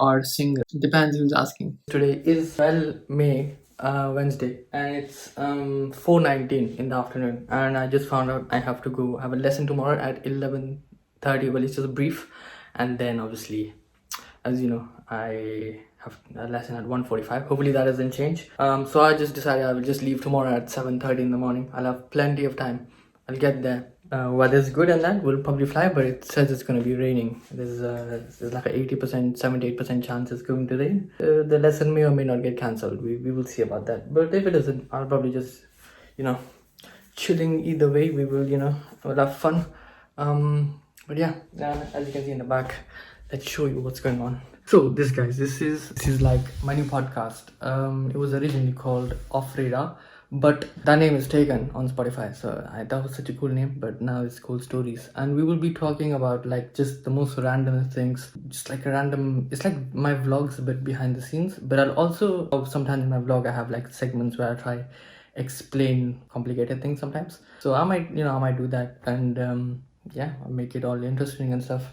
or singer. Depends who's asking. Today is May, Wednesday, and it's 4:19 in the afternoon, and I just found out I have to go have a lesson tomorrow at 11:30. Well, it's just a brief, and then obviously, as you know, I have a lesson at 1:45. Hopefully that doesn't change. So I just decided I will just leave tomorrow at 7:30 in the morning. I'll have plenty of time. I'll get there. Weather's good and that we'll probably fly, but it says it's gonna be raining. There's like a 80%, 78% chance it's going to rain. The lesson may or may not get cancelled. We will see about that. But if it doesn't, I'll probably just, chilling either way. We'll have fun. But yeah, as you can see in the back, let's show you what's going on. So this is like my new podcast. It was originally called Off Radar, but that name is taken on Spotify. So that was such a cool name, but now it's called Stories. And we will be talking about like just the most random things, just like it's like my vlogs a bit behind the scenes, but I'll also, sometimes in my vlog I have like segments where I try explain complicated things sometimes. So I might do that, and I'll make it all interesting and stuff.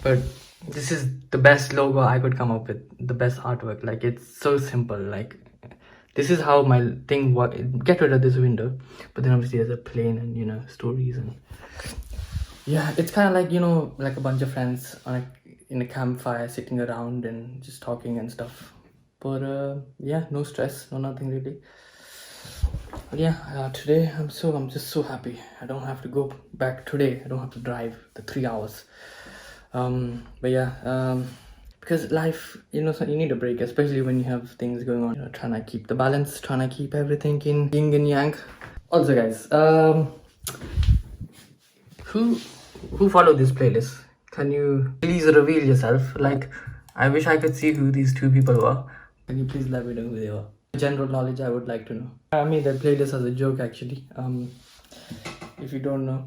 But this is the best logo I could come up with, the best artwork. Like, it's so simple. Like, this is how my thing works. Get rid of this window, but then obviously there's a plane and stories, and yeah, it's kind of like like a bunch of friends on in a campfire sitting around and just talking and stuff. But no stress, no nothing really. But yeah, today I'm just so happy. I don't have to go back today. I don't have to drive the 3 hours. Because life, so you need a break, especially when you have things going on. Trying to keep the balance, trying to keep everything in yin and yang. Also, guys, who followed this playlist? Can you please reveal yourself? Like, I wish I could see who these two people were. Can you please let me know who they were? General knowledge, I would like to know. I made that playlist as a joke, actually. If you don't know.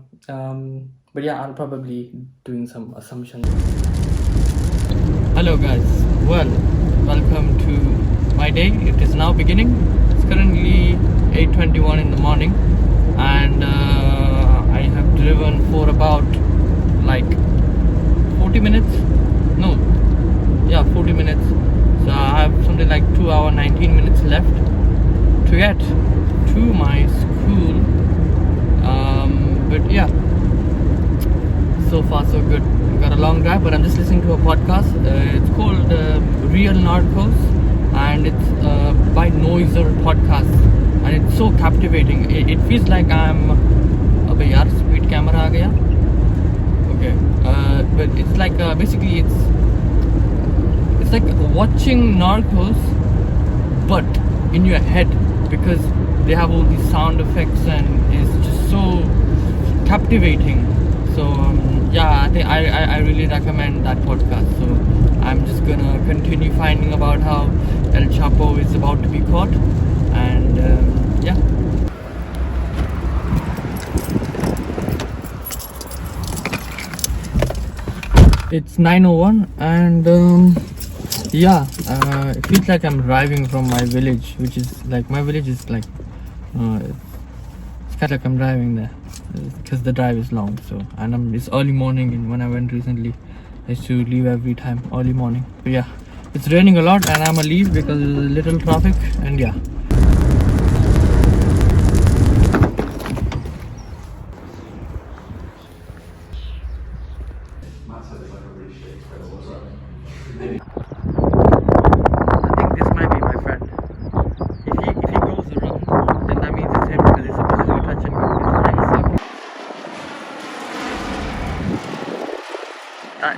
But yeah, I'll probably doing some assumptions. Hello guys, welcome to my day. It is now beginning. It's currently 8:21 in the morning, and I have driven for about like 40 minutes. 40 minutes. So I have something like 2 hours 19 minutes left to get to my school. But yeah, so far so good. Got a long drive, but I'm just listening to a podcast. It's called Real Narcos, and it's by Noiser Podcast, and it's so captivating. It feels like I'm abey yaar speed camera aa gaya. Okay, but it's like basically it's like watching Narcos but in your head, because they have all these sound effects and it's just so captivating. So I think I really recommend that podcast. So I'm just gonna continue finding about how El Chapo is about to be caught, and it's 9:01, and it feels like I'm driving from my village, which is like, my village is like it's kind of like I'm driving there, because the drive is long. So, and it's early morning, and when I went recently, I used to leave every time early morning. But yeah, it's raining a lot, and I'm gonna leave because there's a little traffic, and yeah.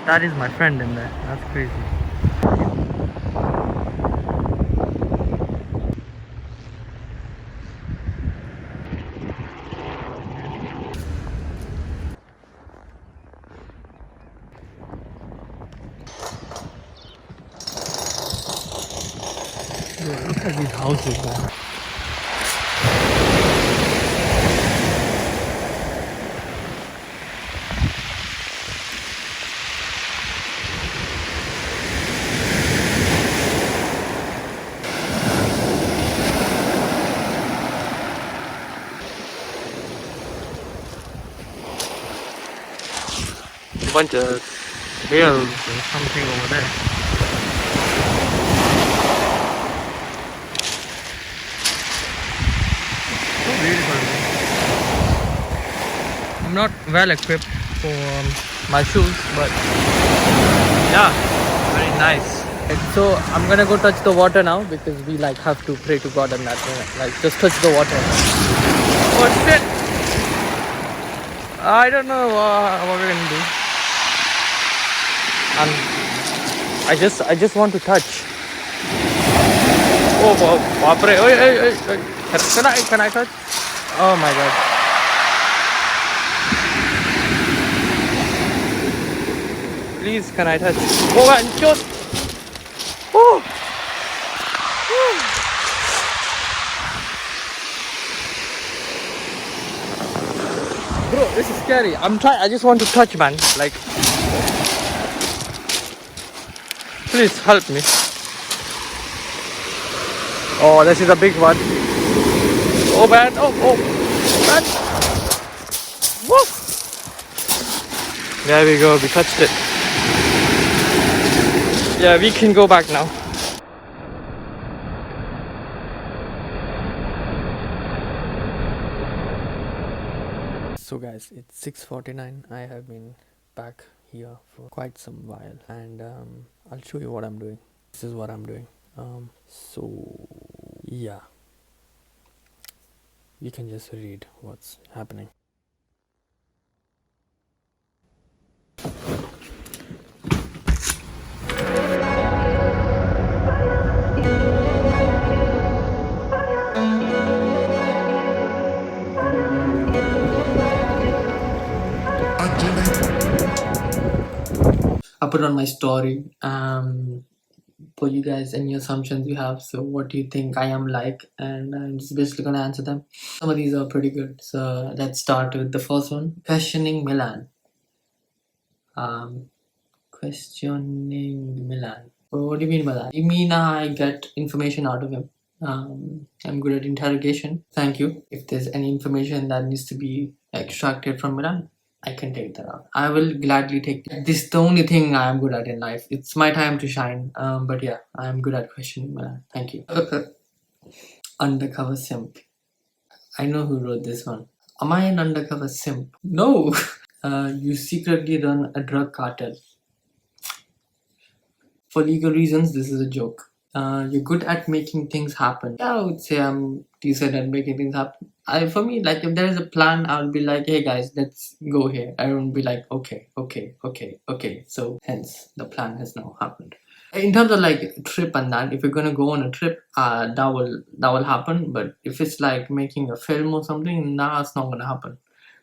That is my friend in there. That's crazy. Look at these houses, man. Bunch of hills or something over there. I'm not well equipped for my shoes, but yeah, very nice. So I'm gonna go touch the water now because we like have to pray to God on that moment. Like just touch the water. Oh shit! I don't know what we're gonna do. I just want to touch. Oh, baapre! Can I touch? Oh my god! Please, can I touch? Oh man, shoot! Oh! Bro, this is scary. I just want to touch, man. Like, please help me. Oh, this is a big one. Oh man! Oh man! Woo! There we go. We touched it. Yeah, we can go back now. So guys, it's 6:49. I have been back here for quite some while, and I'll show you what I'm doing. This is what I'm doing. So yeah, you can just read what's happening. I put on my story for you guys, any assumptions you have. So what do you think I am like? And I'm just basically gonna answer them. Some of these are pretty good. So let's start with the first one. Questioning Milan. Questioning Milan. Well, what do you mean by that? You mean I get information out of him? I'm good at interrogation. Thank you. If there's any information that needs to be extracted from Milan, I can take that out. I will gladly take it. This is the only thing I am good at in life. It's my time to shine. But yeah, I am good at questioning Milan. Thank you. Undercover simp. I know who wrote this one. Am I an undercover simp? No. You secretly run a drug cartel. For legal reasons, this is a joke. You're good at making things happen. Yeah, I would say I'm decent at making things happen. For me, like if there is a plan, I'll be like, hey guys, let's go here. I won't be like, okay. So hence the plan has now happened. In terms of like trip and that, if you're gonna go on a trip, that will happen. But if it's like making a film or something, nah, it's not gonna happen.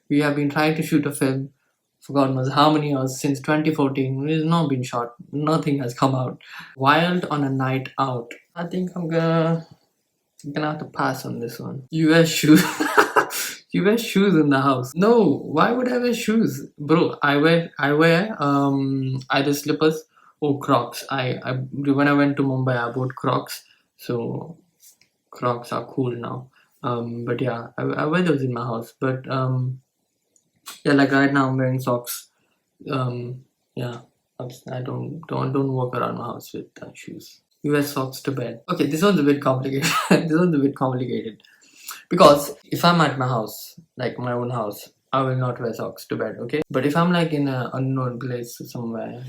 We have been trying to shoot a film for God knows how many years since 2014. It has not been shot. Nothing has come out. Wild on a night out. I think I'm gonna have to pass on this one. You wear shoes. You wear shoes in the house. No, why would I wear shoes, bro? I wear either slippers or Crocs. I when I went to Mumbai, I bought Crocs. So Crocs are cool now. But yeah, I wear those in my house. But yeah, like right now I'm wearing socks. Yeah, I don't walk around my house with shoes. You wear socks to bed. Okay, this one's a bit complicated. This one's a bit complicated because if I'm at my house, like my own house, I will not wear socks to bed. Okay, but if I'm like in an unknown place somewhere,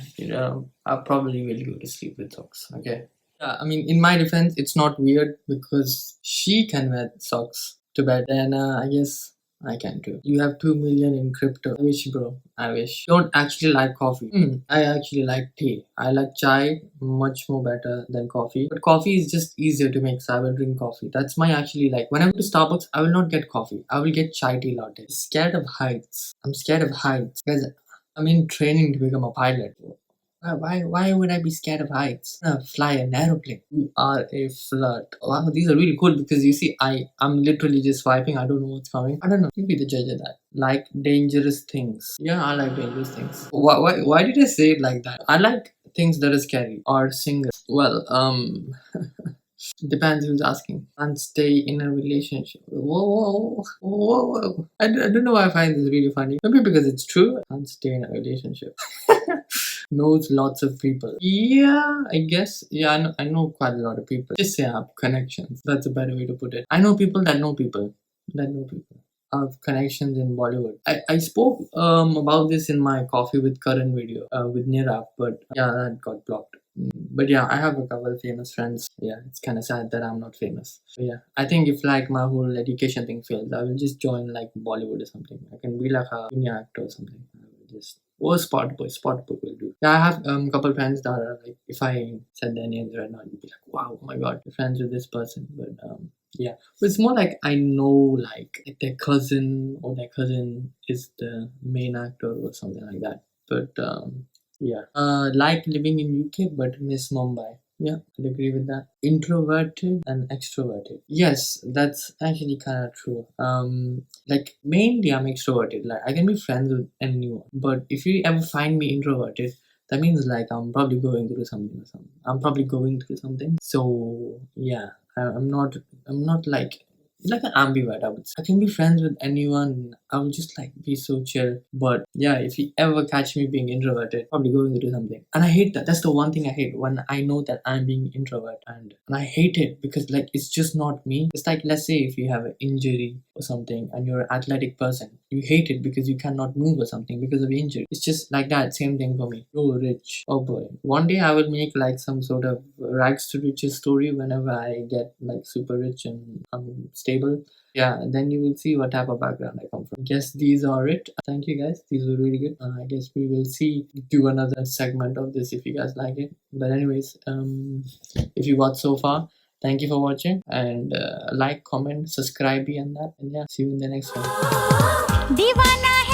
I probably will go to sleep with socks. Okay. Yeah, I mean, in my defense, it's not weird because she can wear socks to bed, and I guess I can too. You have 2 million in crypto. I wish, bro. I wish. Don't actually like coffee. I actually like tea. I like chai much more better than coffee. But coffee is just easier to make, so I will drink coffee. That's my actually like. When I go to Starbucks, I will not get coffee. I will get chai tea latte. Scared of heights. I'm scared of heights. Guys, I'm in training to become a pilot. Why would I be scared of heights? Fly an aeroplane. You are a flirt. Wow, these are really cool because you see, I'm literally just swiping. I don't know what's coming. I don't know. You be the judge of that. Like dangerous things. Yeah, I like dangerous things. Why did I say it like that? I like things that are scary or single. Well, depends who's asking. And stay in a relationship. Whoa. I don't know why I find this really funny. Maybe because it's true. And stay in a relationship. Knows lots of people. Yeah, I guess. Yeah, I know quite a lot of people. Just say I have connections. That's a better way to put it. I know people that know people that know people. of connections in Bollywood. I spoke about this in my Coffee with Karan video with Nirav, but yeah, that got blocked. But yeah, I have a couple of famous friends. Yeah, it's kind of sad that I'm not famous. So yeah, I think if like my whole education thing fails, I will just join like Bollywood or something. I can be like a junior actor or something. I will just or Spot boy will do. Yeah, I have couple friends that are like, if I said their names right now, you'd be like, wow, oh my god, you're friends with this person. But yeah, but it's more like I know like their cousin or their cousin is the main actor or something like that. But yeah, like living in UK, but miss Mumbai. Yeah, I'd agree with that. Introverted and extroverted. Yes, that's actually kind of true. Like mainly I'm extroverted. Like I can be friends with anyone, but if you ever find me introverted, that means like I'm probably going through something or something. I'm probably going through something. So yeah, I'm not. I'm not like an ambivert. I would say I can be friends with anyone. I will just like be so chill. But yeah, if you ever catch me being introverted, probably going through something. And I hate that. That's the one thing I hate when I know that I'm being introvert, and I hate it because like it's just not me. It's like let's say if you have an injury or something and you're an athletic person, you hate it because you cannot move or something because of injury. It's just like that. Same thing for me. Oh, rich. Oh boy. One day I will make like some sort of rags to riches story whenever I get like super rich and I'm stable. Yeah, and then you will see what type of background I come from. Guess these are it. Thank you guys. These were really good. I guess we will do another segment of this if you guys like it. But anyways, if you got so far, thank you for watching and like, comment, subscribe, and that. And yeah, see you in the next one. दीवाना है